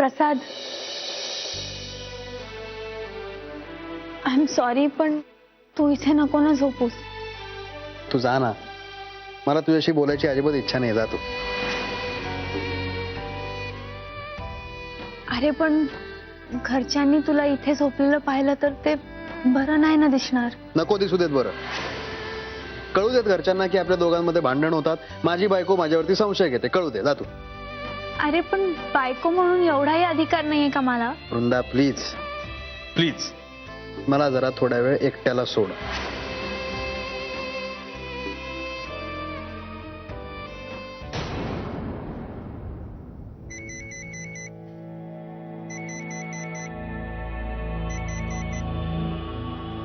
Prasad, I am sorry, पण तू इथे नको ना झोपूस. तू जा ना, मला तुझ्याशी बोलायची अजिबात इच्छा नाही. जा तू. अरे पण घरच्यांनी तुला इथे झोपलेलं पाहिलं तर ते बरं नाही ना दिसणार. नको दिसू देत. बरं, कळू देत घरच्यांना की आपल्या दोघांमध्ये भांडण होतात. माझी बायको माझ्यावरती संशय घेते. कळू दे. जा तू. अरे पण बायको म्हणून एवढाही अधिकार नाहीये का मला? वृंदा प्लीज प्लीज, मला जरा थोडा वेळ एकट्याला सोड.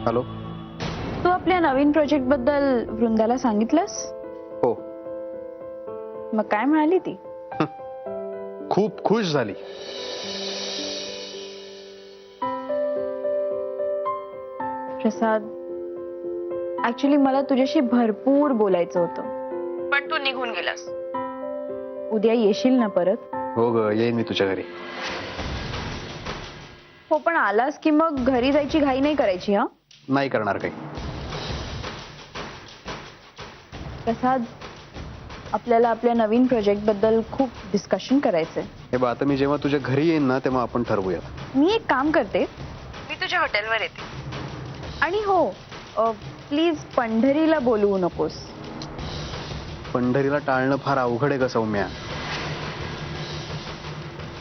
हॅलो. तू आपल्या नवीन प्रोजेक्ट बद्दल वृंदाला सांगितलंस? हो. मग काय म्हणाली ती? खूप खुश झाली. प्रसाद, ऍक्च्युली मला तुझ्याशी भरपूर बोलायचं होतं, पण तू निघून गेलास. उद्या येशील ना परत? हो ग, येईन मी तुझ्या घरी. हो, पण आलास की मग घरी जायची घाई नाही करायची. हा, नाही करणार काही. प्रसाद, आपल्याला आपल्या नवीन प्रोजेक्ट बद्दल खूप डिस्कशन करायचंय. हे बघ, आता मी जेव्हा तुझ्या घरी येईन ना तेव्हा आपण ठरवूया. मी एक काम करते, मी तुझ्या हॉटेलवर येते. आणि हो, प्लीज पंढरीला बोलवू नकोस. पंढरीला टाळणं फार अवघड आहे का सौम्या?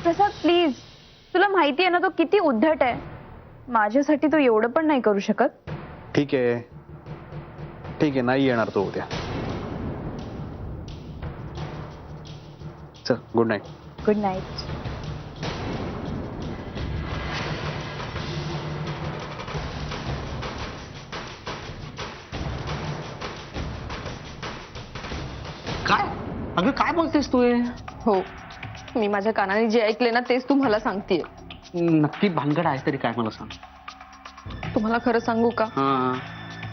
प्रसाद प्लीज, तुला माहिती आहे ना तो किती उद्धट आहे. माझ्यासाठी तू एवढं पण नाही करू शकत. ठीक आहे ठीक आहे, नाही येणार तो उद्या. चल, गुड नाईट. Good night. काय? अगं काय बोलतेस तू? हो, मी माझ्या कानाने जे ऐकले ना तेच तुम्हाला सांगतेय. नक्की भानगड आहे तरी काय मला सांग. तुम्हाला खरं सांगू का? हा.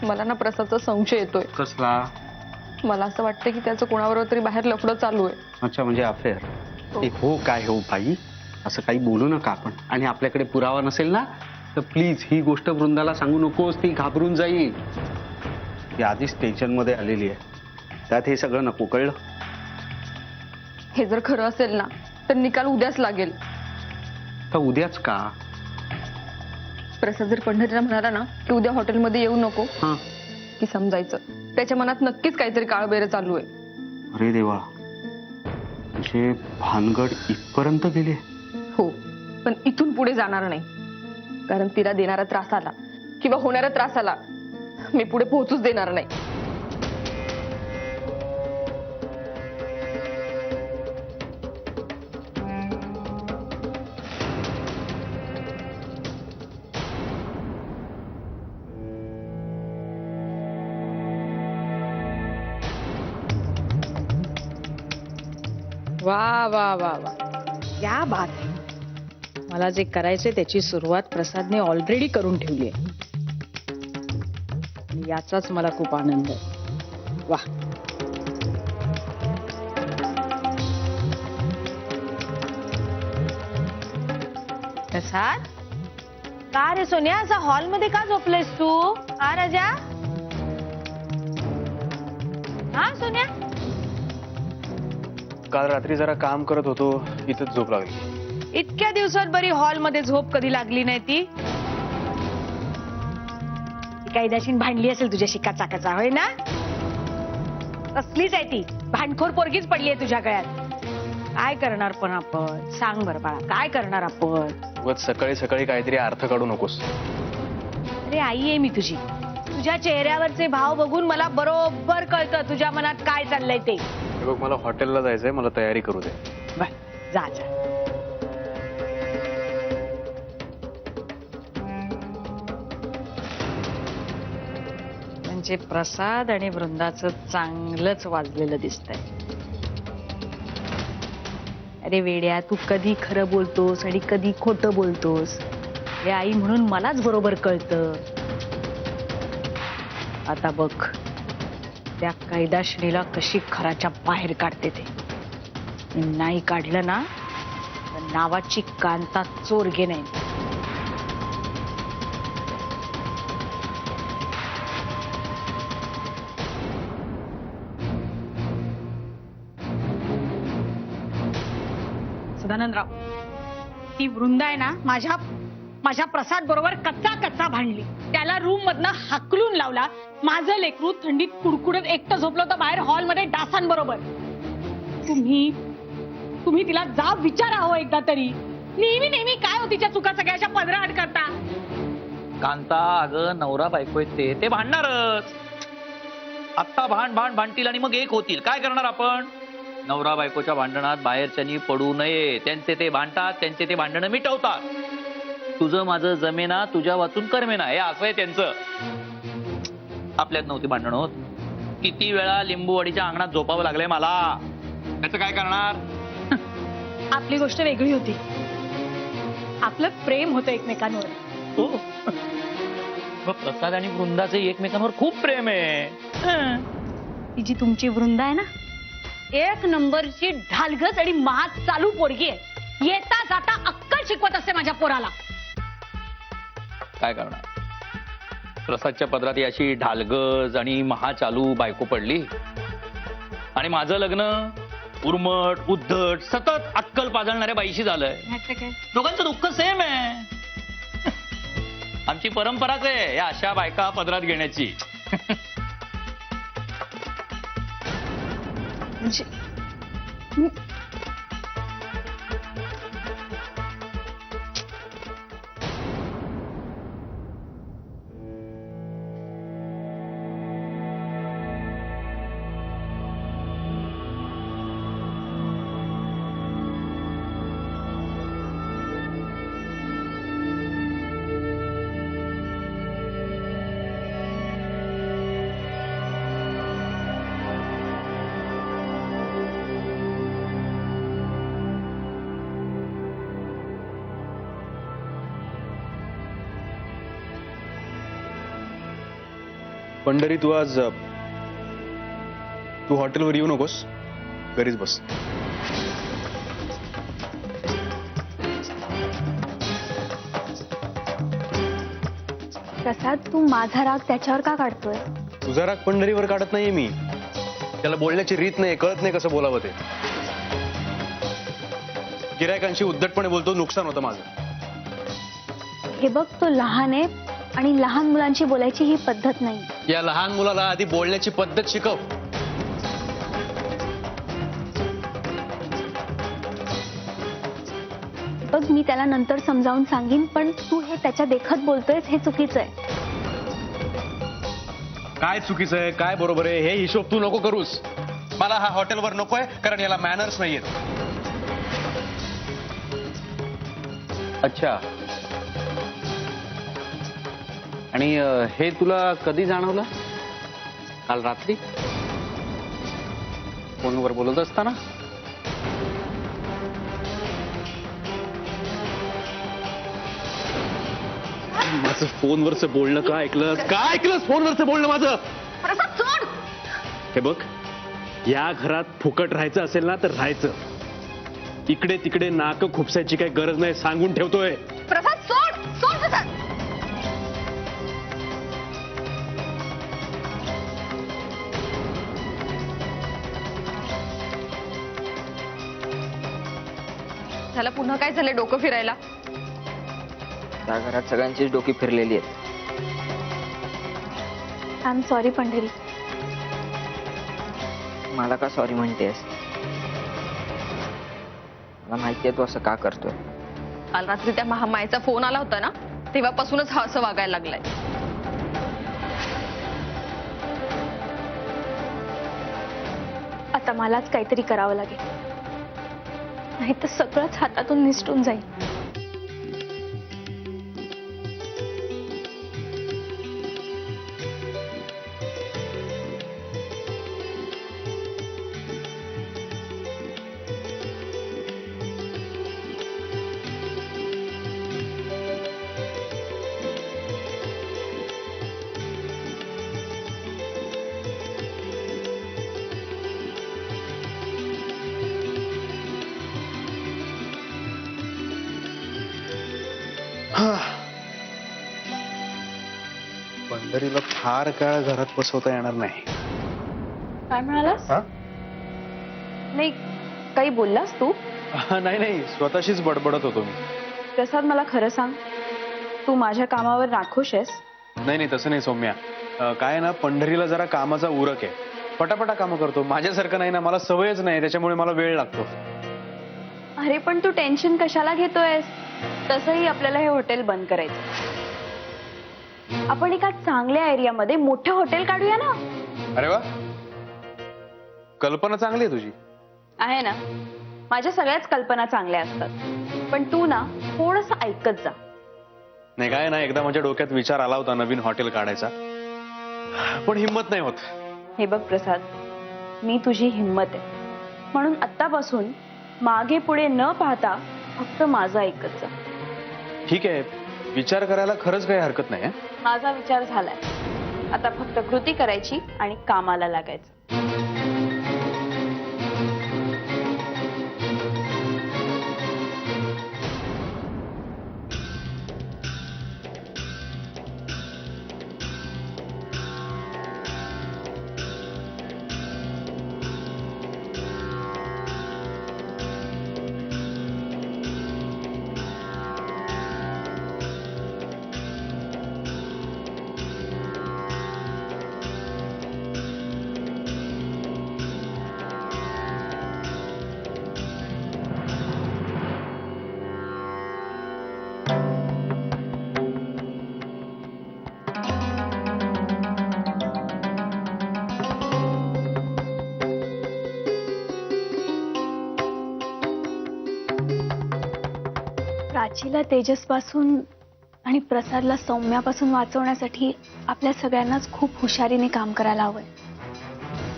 मला ना प्रसादचा संशय येतोय. कसला? मला असं वाटतं की त्याचं कोणाबरोबर तरी बाहेर लफडं चालू आहे. अच्छा, म्हणजे अफेअर. हो काय हो बाई, असं काही बोलू नका आपण. आणि आपल्याकडे पुरावा नसेल ना तर प्लीज ही गोष्ट वृंदाला सांगू नकोस. ती घाबरून जाईल. ती आधीच टेन्शन मध्ये आलेली आहे, त्यात हे सगळं नको. कळलं? हे जर खरं असेल ना तर निकाल उद्याच लागेल. तर उद्याच का? प्रसाद जर पंढरीला म्हणाला ना की उद्या हॉटेलमध्ये येऊ नको, हा. की समजायचं त्याच्या मनात नक्कीच काहीतरी काळबेरं चालू आहे. अरे देवा, म्हणजे भानगड इथपर्यंत गेले. हो, पण इथून पुढे जाणार नाही. कारण तिला देणारा त्रासाला किंवा होणाऱ्या त्रासाला मी पुढे पोहोचूच देणार नाही. वा वा वा वा, क्या बात आहे. मला जे करायचे त्याची सुरुवात प्रसादने ऑलरेडी करून ठेवली आहे. याचाच मला खूप आनंद आहे. वा. प्रसाद, का रे सोन्या, असा हॉलमध्ये का झोपलेस तू? हा राजा? हा सोन्या? काल रात्री जरा काम करत होतो, इथंच झोप लागली. इतक्या दिवसात बरी हॉलमध्ये झोप कधी लागली नाही ती? काही दाशीन भांडली असेल तुझ्याशी काचा होय ना? असलीच आहे ती, भांडखोर पोरगीच पडली आहे तुझ्या गळ्यात. काय करणार पण आपण? सांग बरं बाळा, काय करणार आपण? उगाच सकाळी सकाळी काहीतरी अर्थ काढू नकोस. अरे आई आहे मी तुझी. तुझ्या चेहऱ्यावरचे भाव बघून मला बरोबर कळतं तुझ्या मनात काय चाललंय ते. हे बघ, मला हॉटेलला जायचंय, मला तयारी करू दे. बर, जा जा. म्हणजे प्रसाद आणि वृंदाचं चांगलंच वाजलेलं दिसतंय. अरे वेड्या, तू कधी खरं बोलतोस आणि कधी खोटं बोलतोस हे आई म्हणून मलाच बरोबर कळतं. आता बघ त्या कैदाशनीला कशी घराच्या बाहेर काढते ते. नाही काढलं ना पण नावाची कांता चोरगे नाही. सदानंदराव, ती वृंदा आहे ना माझ्या प्रसाद बरोबर कच्चा भांडली. त्याला रूम मधनं हाकलून लावला. माझं लेकरू थंडीत कुडकुडत एकटं झोपलं होतं बाहेर हॉलमध्ये डासांबरोबर. तुम्ही तिला जाब विचारा हो एकदा तरी. नेहमी काय हो तिच्या चुका सगळ्याच्या पदराआड करता. कांता, अगं नवरा बायको आहेत ते भांडणारच. आत्ता भांडतील आणि मग एक होतील. काय करणार आपण? नवरा बायकोच्या भांडणात बाहेरच्यांनी पडू नये. त्यांचे ते भांडतात, त्यांचे ते भांडणं मिटवतात. तुझं माझं जमेना, तुझ्या वाचून करमेना, हे असं आहे त्यांचं. आपल्यात नव्हती भांडणं होत. किती वेळा लिंबूवाडीच्या अंगणात झोपावं लागलंय मला. त्याचं काय करणार? आपली गोष्ट वेगळी होती. आपलं प्रेम होतं एकमेकांवर. हो. मग प्रसाद आणि वृंदाचे एकमेकांवर खूप प्रेम आहे. ती जी तुमची वृंदा आहे ना, एक नंबरची ढालगज आणि महात चालू पोरगी आहे. येता जाता अक्कल शिकवत असते माझ्या पोराला. काय करणार? प्रसादच्या पदरात अशी ढालगज आणि महाचालू बायको पडली आणि माझं लग्न उर्मट उद्धट सतत अक्कल पाजळणाऱ्या बाईशी झालंय. दोघांचं दुःख सेम आहे. आमची परंपराच आहे या अशा बायका पदरात घेण्याची. पंढरी, तू हॉटेलवर येऊ नकोस, घरीच बस. प्रसाद, तू माझा राग त्याच्यावर का काढतोय? तुझा राग पंढरीवर काढत नाहीये मी. त्याला बोलण्याची रीत नाही, कळत नाही कसं बोलावं ते. गिरायकांशी उद्धटपणे बोलतो, नुकसान होतं माझं. हे बघ, तो लहान आहे आणि लहान मुलांची बोलायची ही पद्धत नाही. या लहान मुलाला आधी बोलण्याची पद्धत शिकव. बघ, मी त्याला नंतर समजावून सांगेन, पण तू हे त्याच्या देखत बोलतोयस हे चुकीचं आहे. काय चुकीचं आहे, काय बरोबर आहे, हे हिशोब तू नको करूस. मला हा हॉटेलवर नकोय, कारण याला मॅनर्स नाहीयेत. अच्छा. आणि हे तुला कधी जाणवलं? काल रात्री फोनवर बोलत असताना? माझं फोनवरचं बोलणं काय ऐकलंस? काय ऐकलंस फोनवरचं बोलणं माझं? हे बघ, या घरात फुकट राहायचं असेल ना तर राहायचं. इकडे तिकडे नाक खुपसायची काही गरज नाही, सांगून ठेवतोय. प्रसाद सोड सोड प्रसाद. त्याला पुन्हा काय झालं डोकं फिरायला? त्या घरात सगळ्यांचीच डोकी फिरलेली आहेत. I am sorry Pandhari. मला का सॉरी म्हणतेस? मला माहितीये तू असं का करतोय. काल रात्री त्या महामायेचा फोन आला होता ना, तेव्हापासूनच हा असं वागायला लागलाय. आता मलाच काहीतरी करावं लागेल, नाही तर सगळंच हातातून निसटून जाईल. पंढरीला फार काळ घरात बसवता येणार नाही. काय म्हणालास? हा? नाही, काही बोललास तू? नाही नाही, स्वतःशीच बडबडत होतो मी. प्रसाद, मला खरं सांग, तू माझ्या कामावर नाखुश आहेस? नाही नाही, तसं नाही सौम्या. काय ना, पंढरीला जरा कामाचा उरक आहे. पटापटा कामं करतो. माझ्यासारखं नाही ना, मला सवयच नाही, त्याच्यामुळे मला वेळ लागतो. अरे पण तू टेन्शन कशाला घेतोयस? तसंही आपल्याला हे हॉटेल बंद करायचं. आपण एका चांगल्या एरियामध्ये मोठं हॉटेल काढूया ना. अरे वा, कल्पना चांगली आहे तुझी. आहे ना, माझ्या सगळ्याच कल्पना चांगल्या असतात, पण तू ना थोडंसं ऐकत जा. नाही काय ना, एकदा माझ्या डोक्यात विचार आला होता नवीन हॉटेल काढायचा, पण हिंमत नाही होत. हे बघ प्रसाद, मी तुझी हिंमत आहे, म्हणून आत्तापासून मागे पुढे न पाहता फक्त माझं ऐकत जा. ठीक आहे, विचार करायला खरंच काही हरकत नाही. माझा विचार झालाय, आता फक्त कृती करायची आणि कामाला लागायचं. प्राचीला तेजसपासून आणि प्रसादला सौम्यापासून वाचवण्यासाठी आपल्या सगळ्यांनाच खूप हुशारीने काम करायला हवंय.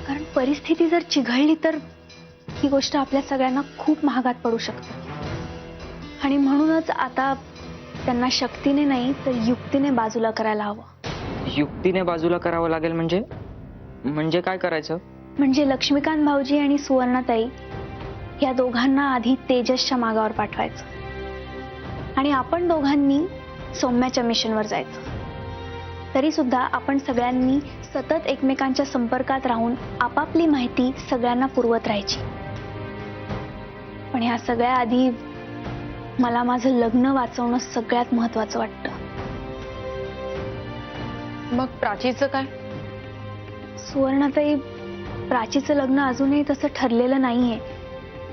कारण परिस्थिती जर चिघळली तर ही गोष्ट आपल्या सगळ्यांना खूप महागात पडू शकते. आणि म्हणूनच आता त्यांना शक्तीने नाही तर युक्तीने बाजूला करायला हवं. युक्तीने बाजूला करावं लागेल म्हणजे? म्हणजे काय करायचं? म्हणजे लक्ष्मीकांत भाऊजी आणि सुवर्णाताई या दोघांना आधी तेजसच्या मागावर पाठवायचं आणि आपण दोघांनी सौम्याच्या मिशनवर जायचं. तरी सुद्धा आपण सगळ्यांनी सतत एकमेकांच्या संपर्कात राहून आपापली माहिती सगळ्यांना पुरवत राहायची. पण ह्या सगळ्या आधी मला माझं लग्न वाचवणं सगळ्यात महत्वाचं वाटतं. मग प्राचीचं काय? सुवर्णाताई, प्राचीचं लग्न अजूनही तसं ठरलेलं नाहीये,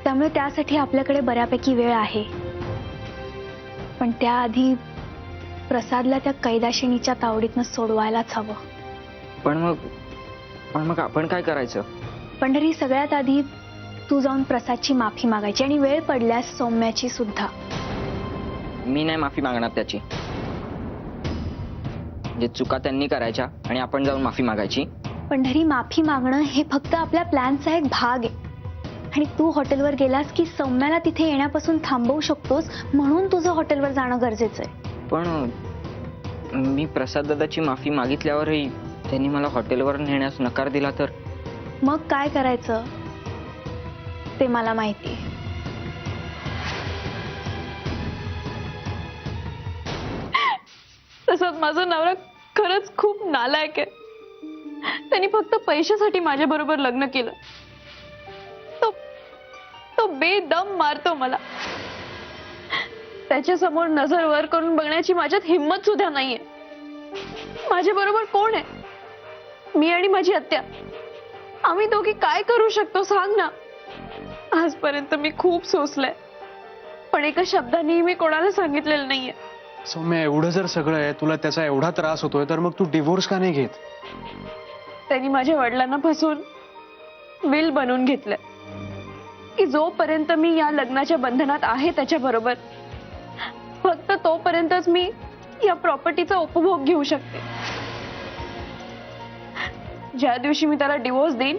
त्यामुळे त्यासाठी आपल्याकडे बऱ्यापैकी वेळ आहे. पण त्याआधी प्रसादला त्या कैदाशिनीच्या तावडीतनं सोडवायलाच हवं. पण मग आपण काय करायचं? पंढरी, सगळ्यात आधी तू जाऊन प्रसादची माफी मागायची आणि वेळ पडल्यास सौम्याची सुद्धा. मी नाही माफी मागणार त्याची. जे चुका त्यांनी करायच्या आणि आपण जाऊन माफी मागायची. पंढरी, माफी मागणं हे फक्त आपल्या प्लॅनचा एक भाग आहे. आणि तू हॉटेलवर गेलास की सौम्याला तिथे येण्यापासून थांबवू शकतोस, म्हणून तुझं हॉटेलवर जाणं गरजेचं आहे. पण मी प्रसाद दादाची माफी मागितल्यावरही त्यांनी मला हॉटेलवर नेण्यास नकार दिला तर? मग काय करायचं ते मला माहिती आहे. तसंच माझा नवरा खरंच खूप नालायक आहे. त्यांनी फक्त पैशासाठी माझ्या बरोबर लग्न केलं. तो बेदम मारतो मला. त्याच्या समोर नजर वर करून बघण्याची माझ्यात हिंमत सुद्धा नाहीये. माझ्या बरोबर कोण आहे? मी आणि माझी आत्या, आम्ही दोघी काय करू शकतो सांग ना. आजपर्यंत मी खूप सोसलंय, पण एका शब्दानेही मी कोणाला सांगितलेलं नाहीये. सौम्या, एवढं जर सगळं आहे, तुला त्याचा एवढा त्रास होतोय, तर मग तू डिव्होर्स का नाही घेत? त्यांनी माझ्या वडिलांना फसवून विल बनवून घेतलंय की जोपर्यंत मी या लग्नाच्या बंधनात आहे त्याच्या बरोबर, फक्त तोपर्यंतच मी या प्रॉपर्टीचा उपभोग घेऊ शकते. ज्या दिवशी मी त्याला डिवोर्स देईन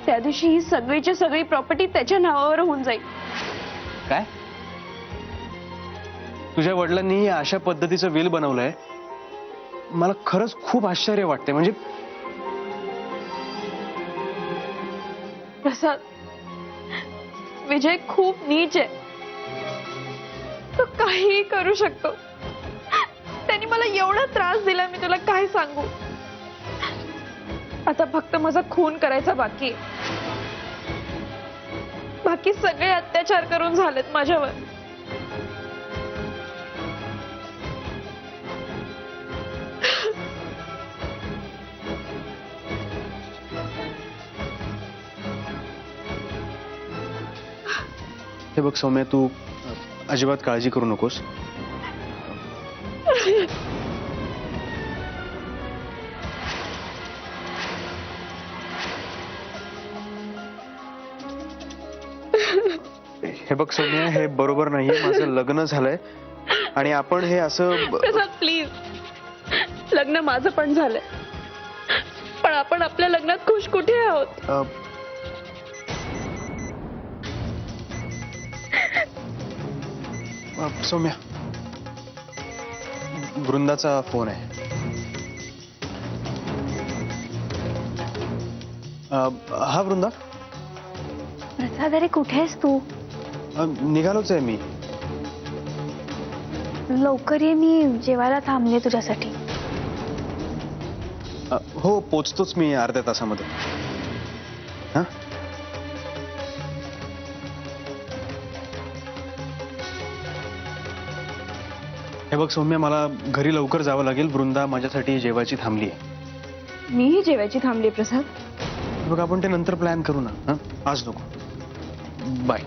त्या दिवशी ही सगळीची सगळी प्रॉपर्टी त्याच्या नावावर होऊन जाईल. काय? तुझ्या वडिलांनी अशा पद्धतीचं विल बनवलंय? मला खरंच खूप आश्चर्य वाटते. म्हणजे प्रसाद, विजय खूप नीच आहे. तो काहीही करू शकतो. त्यांनी मला एवढा त्रास दिला, मी तुला काय सांगू. आता फक्त माझा खून करायचा बाकी आहे. बाकी सगळे अत्याचार करून झालेत माझ्यावर. हे बघ सौम्या, तू अजिबात काळजी करू नकोस. हे बघ सौम्या, हे बरोबर नाहीये. माझं लग्न झालंय आणि आपण हे असं प्रसाद प्लीज, लग्न माझं पण झालंय, पण आपण आपल्या लग्नात खुश कुठे आहोत. सौम्या, वृंदाचा फोन आहे. हा वृंदा, प्रसाद अरे कुठे आहेस तू? निघालोच आहे मी. लवकर ये, मी जेवायला थांबले तुझ्यासाठी. हो, पोचतोच मी अर्ध्या तासामध्ये. हा, हे बघ सौम्या, मला घरी लवकर जावं लागेल. वृंदा माझ्यासाठी जेवायची थांबली आहे. मीही जेवायची थांबली प्रसाद. बघ, आपण ते नंतर प्लॅन करू ना. हा, आज नको. बाय.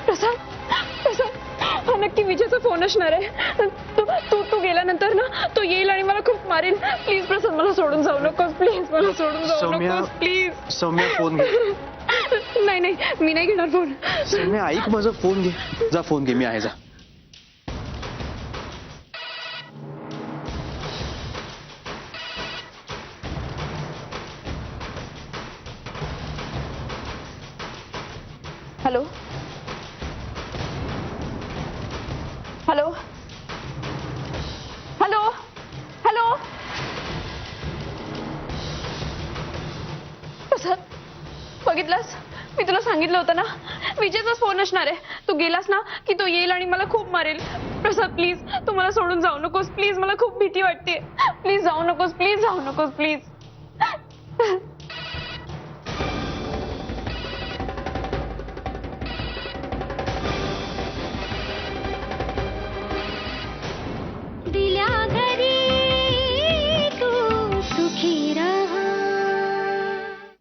प्रसाद, प्रसाद, हा नक्की विजयचा फोन असणार आहे. तू गेल्यानंतर ना तो येईल आणि मला खूप मारेल. प्लीज प्रसाद, मला सोडून जाऊ नकोस. प्लीज मला सोडून जाऊ सौम्या, नकोस प्लीज. सौम्या फोन घे. नाही नाही, मी नाही घेणार फोन. सौम्या ऐक माझा, फोन घे. जा फोन घे, मी आहे. जा. Hello hello hello hello. Prasad, बघितलास, मी तुला सांगितलं होतं ना विजयचाच फोन असणार आहे. तू गेलास ना की तो येईल आणि मला खूप मारेल. प्रसाद प्लीज, तू मला सोडून जाऊ नकोस. प्लीज, मला खूप भीती वाटते. प्लीज जाऊ नकोस. प्लीज जाऊ नकोस. प्लीज.